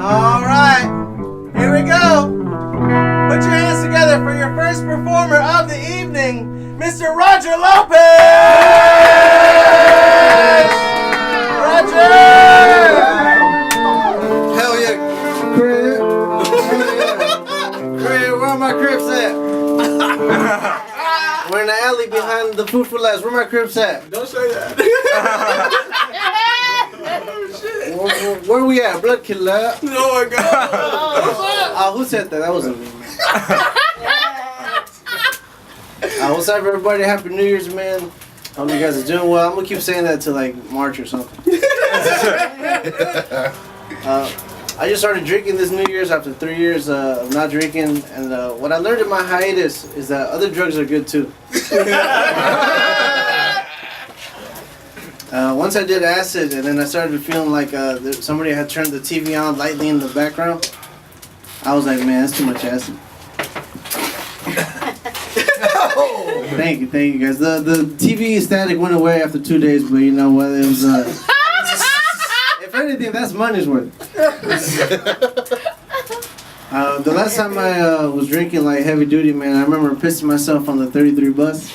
All right, here we go. Put your hands together for your first performer of the evening, Mr. Roger Lopez! Roger! Hell yeah. Crib. Crib, where my cribs at? We're in the alley behind the Food for Less. Where my cribs at? Don't say that. Where we at? Blood killer. Oh my God. Who said that? That wasn't me, man. What's up, everybody? Happy New Year's, man. Hope you guys are doing well. I'm gonna keep saying that till like March or something. I just started drinking this New Year's after 3 years of not drinking, and what I learned in my hiatus is that other drugs are good too. Once I did acid, and then I started feeling like somebody had turned the TV on lightly in the background. I was like, man, that's too much acid. Thank you guys. The TV static went away after 2 days, but you know what? It was. If anything, that's money's worth. The last time I was drinking like heavy duty, man, I remember pissing myself on the 33 bus.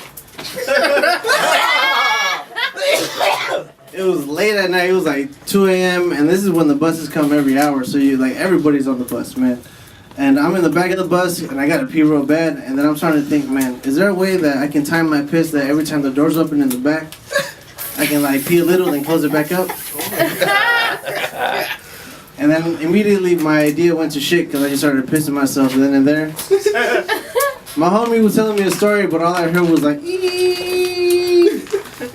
It was late at night. It was like 2 a.m. and this is when the buses come every hour, so you like everybody's on the bus, man. And I'm in the back of the bus and I gotta pee real bad, and then I'm starting to think, man, is there a way that I can time my piss that every time the door's open in the back, I can like pee a little and close it back up? And then immediately my idea went to shit because I just started pissing myself then and there. My homie was telling me a story, but all I heard was like, eee!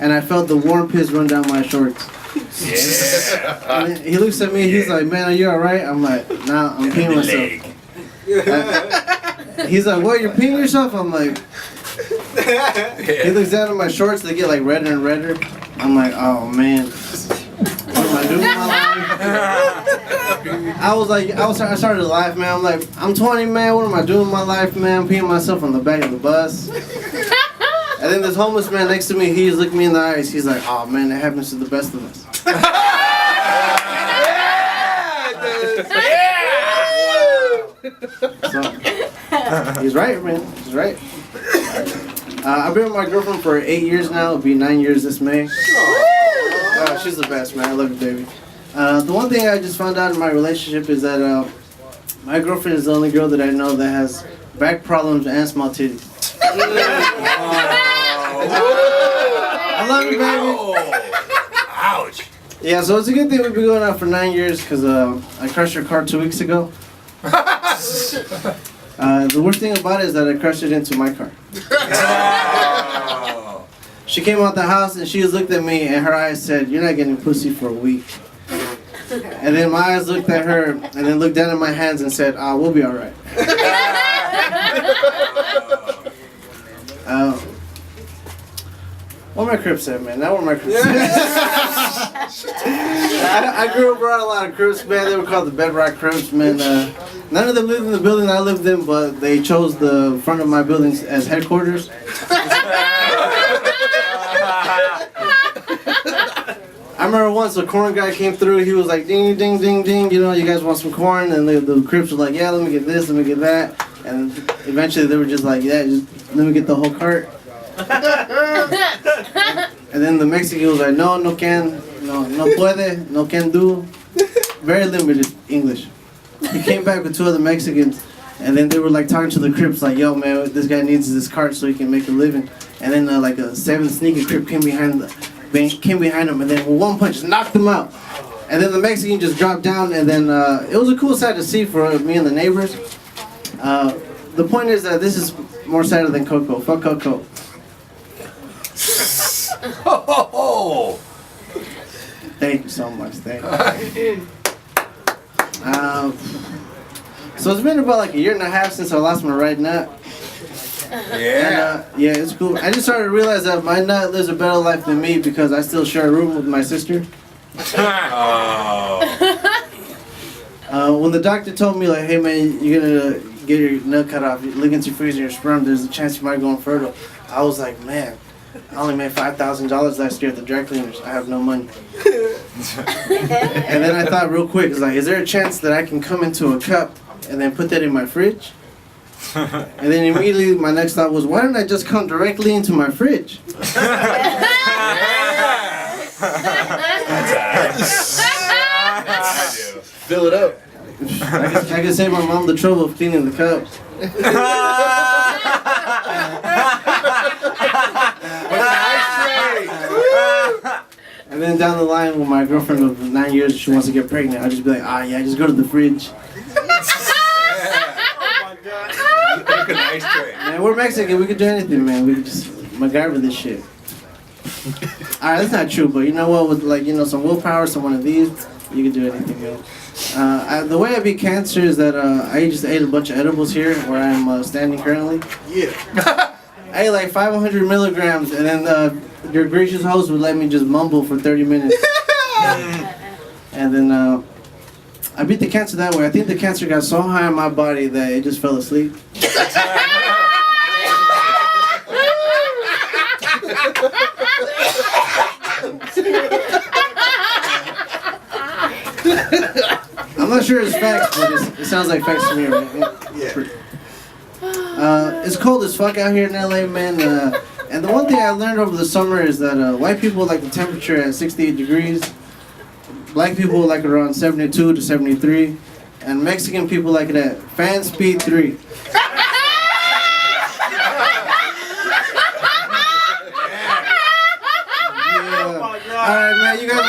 And I felt the warm piss run down my shorts. Yeah. And he looks at me, he's like, man, are you alright? I'm like, nah, I'm peeing myself. He's like, what, you're peeing yourself? I'm like, he looks down at my shorts, they get like redder and redder. I'm like, oh man, what am I doing with my life? I started to laugh, man. I'm like, I'm 20, man, what am I doing with my life, man? I'm peeing myself on the back of the bus. And then this homeless man next to me, he's looking me in the eyes, he's like, oh man, that happens to the best of us. So, he's right, man. He's right. I've been with my girlfriend for 8 years now. It'll be 9 years this May. She's the best, man. I love you, baby. The one thing I just found out in my relationship is that my girlfriend is the only girl that I know that has back problems and small titties. I love you, baby. Ouch. Yeah, so it's a good thing we've been going out for 9 years because I crushed her car 2 weeks ago. The worst thing about it is that I crushed it into my car. She came out the house and she just looked at me and her eyes said, you're not getting pussy for a week. And then my eyes looked at her and then looked down at my hands and said, we'll be alright. Where my Crips at, man? Now where my Crips at? I grew up around a lot of Crips, man. They were called the Bedrock Crips, man. None of them lived in the building I lived in, but they chose the front of my building as headquarters. I remember once a corn guy came through, he was like, ding, ding, ding, ding, you know, you guys want some corn? And the Crips were like, yeah, let me get this, let me get that. And eventually they were just like, yeah, just let me get the whole cart. And then the Mexican was like, no can, no puede, no can do. Very limited English. He came back with 2 other Mexicans, and then they were like talking to the Crips like, yo man, this guy needs this cart so he can make a living. And then like a 7th sneaky Crip came behind him, and then with one punch just knocked him out. And then the Mexican just dropped down, and then it was a cool sight to see for me and the neighbors. The point is that this is more sadder than Coco. Fuck Coco. Oh. Thank you so much. Thank you. So it's been about like a year and a half since I lost my right nut. Yeah. And, yeah, it's cool. I just started to realize that my nut lives a better life than me because I still share a room with my sister. When the doctor told me like, hey man, you're gonna get your nut cut off, look into your freezer, your sperm, there's a chance you might go infertile. I was like, man, I only made $5,000 last year at the dry cleaners. I have no money. And then I thought real quick, it's like, is there a chance that I can come into a cup and then put that in my fridge? And then immediately my next thought was, why don't I just come directly into my fridge? Fill it up. I can save my mom the trouble of cleaning the cups. And then down the line with my girlfriend of 9 years, she wants to get pregnant, I'll just be like, yeah, just go to the fridge. Nice tray. Man, we're Mexican, we can do anything, man. We can just MacGyver this shit. Alright, that's not true, but you know what, with some willpower, some one of these, you can do anything, man. The way I beat cancer is that I just ate a bunch of edibles here where I'm standing currently. Yeah. I ate like 500 milligrams, and then your gracious host would let me just mumble for 30 minutes. And then I beat the cancer that way. I think the cancer got so high in my body that it just fell asleep. I'm not sure it's facts, but it sounds like facts to me, right? Yeah. It's cold as fuck out here in LA, man. And the one thing I learned over the summer is that white people like the temperature at 68 degrees, black people like it around 72 to 73, and Mexican people like it at fan speed 3. Alright, man, you guys